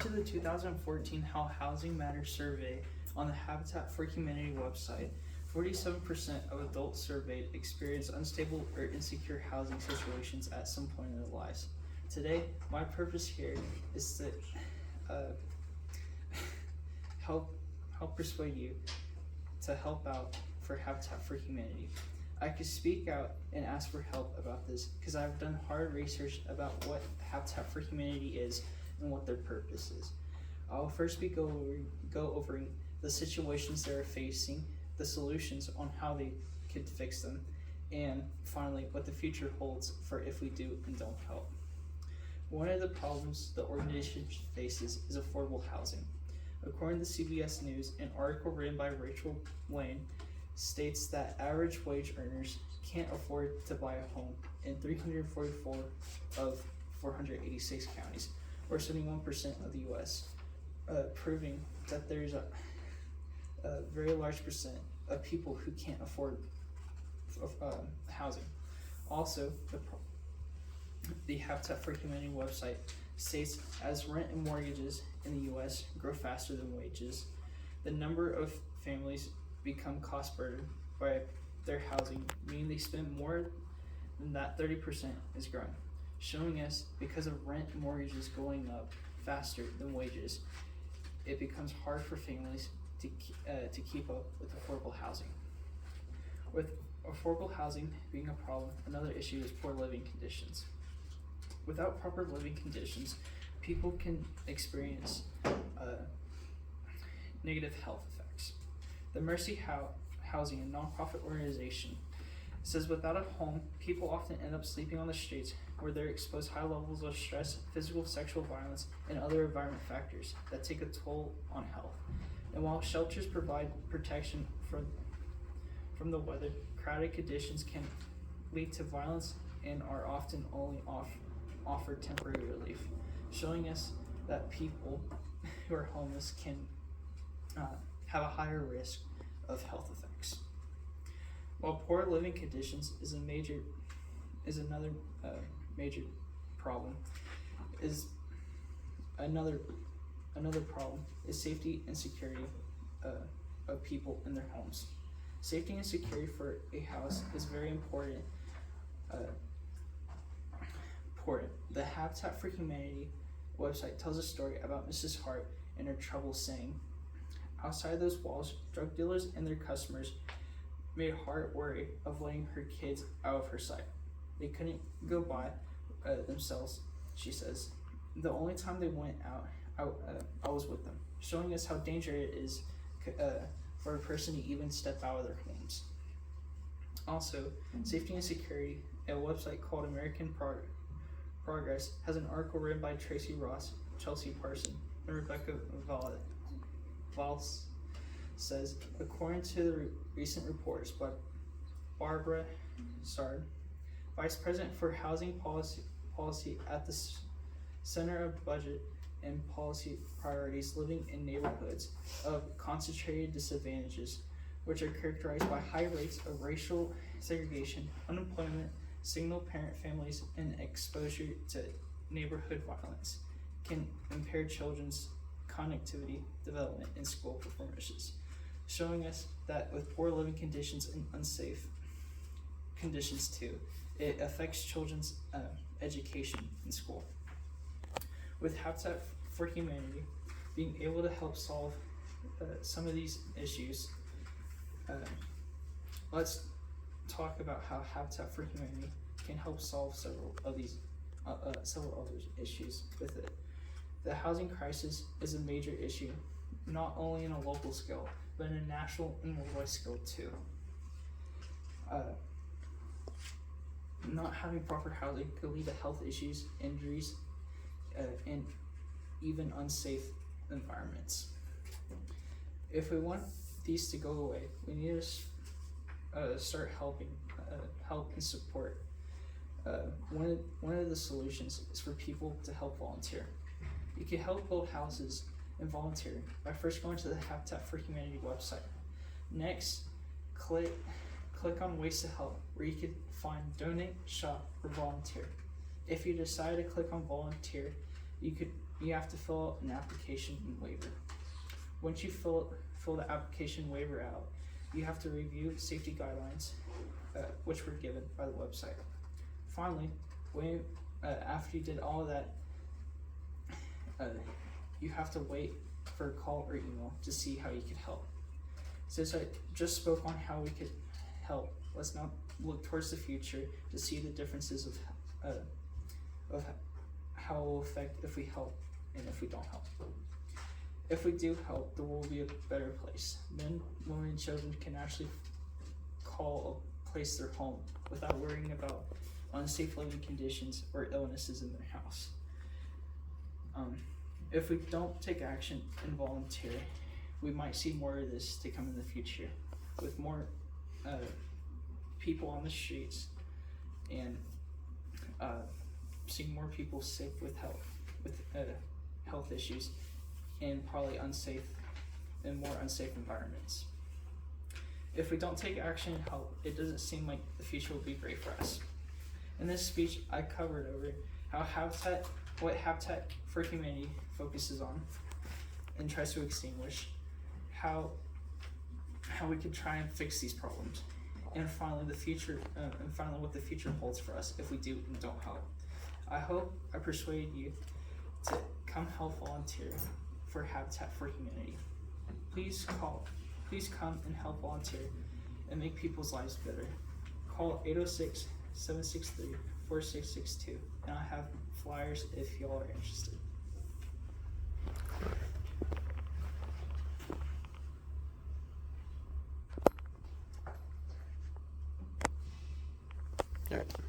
to the 2014 How Housing Matters survey on the Habitat for Humanity website, 47% of adults surveyed experience unstable or insecure housing situations at some point in their lives. Today, my purpose here is to help persuade you to help out for Habitat for Humanity. I could speak out and ask for help about this because I've done hard research about what Habitat for Humanity is and what their purpose is. I'll first be go over the situations they're facing, the solutions on how they could fix them, and finally what the future holds for if we do and don't help. One of the problems the organization faces is affordable housing. According to CBS News, an article written by Rachel Wayne states that average wage earners can't afford to buy a home in 344 of 486 counties, or 71% of the U.S., proving that there's a very large percent of people who can't afford housing. Also, the Habitat for Humanity website states as rent and mortgages in the U.S. grow faster than wages, the number of families become cost burdened by their housing, meaning they spend more than that 30% is growing, showing us because of rent and mortgages going up faster than wages, it becomes hard for families to keep up with affordable housing. With affordable housing being a problem, another issue is poor living conditions. Without proper living conditions, people can experience negative health effects. The Mercy Housing, a nonprofit organization, says without a home, people often end up sleeping on the streets where they're exposed to high levels of stress, physical, sexual violence, and other environment factors that take a toll on health. And while shelters provide protection from the weather, crowded conditions can lead to violence and are often only offer temporary relief, showing us that people who are homeless can have a higher risk of health effects. While poor living conditions is another major problem, another problem is safety and security of people in their homes. Safety and security for a house is very important. The Habitat for Humanity website tells a story about Mrs. Hart and her trouble saying, outside those walls, drug dealers and their customers made Hart worry of letting her kids out of her sight. They couldn't go by themselves, she says. The only time they went out, I was with them, showing us how dangerous it is for a person to even step out of their homes. Also, Safety and Security, a website called American Progress, has an article written by Tracy Ross, Chelsea Parson, and Rebecca Valls says, according to the recent reports by Barbara Sard, Vice President for Housing Policy at the Center of Budget and Policy Priorities, living in neighborhoods of concentrated disadvantages, which are characterized by high rates of racial segregation, unemployment, single-parent families, and exposure to neighborhood violence, can impair children's connectivity, development, and school performances, showing us that with poor living conditions and unsafe conditions too, it affects children's education in school. With Habitat for Humanity being able to help solve some of these issues, let's talk about how Habitat for Humanity can help solve several other issues with it. The housing crisis is a major issue, not only in a local scale, but in a national and worldwide scale too. Not having proper housing could lead to health issues, injuries, and even unsafe environments. If we want these to go away, we need to start help and support. One of the solutions is for people to help volunteer. You can help build houses and volunteer by first going to the Habitat for Humanity website. Next, click on Ways to Help, where you can find Donate, Shop, or Volunteer. If you decide to click on Volunteer, you you have to fill out an application and waiver. Once you fill the application waiver out, you have to review safety guidelines, which were given by the website. Finally, after you did all of that, you have to wait for a call or email to see how you could help. Since I just spoke on how we could help, let's now look towards the future to see the differences of how it will affect if we help and if we don't help. If we do help, the world will be a better place. Men, women, and children can actually call a place their home without worrying about unsafe living conditions or illnesses in their house. If we don't take action and volunteer, we might see more of this to come in the future, with more people on the streets and seeing more people sick with health issues and probably more unsafe environments. If we don't take action and help, it doesn't seem like the future will be great for us. In this speech, I covered over what Habitat for Humanity focuses on and tries to extinguish, how we can try and fix these problems, and finally what the future holds for us if we do and don't help. I hope I persuaded you to come help volunteer for Habitat for Humanity. Please come and help volunteer and make people's lives better. Call 806-763-4662, and I have flyers if y'all are interested. All right.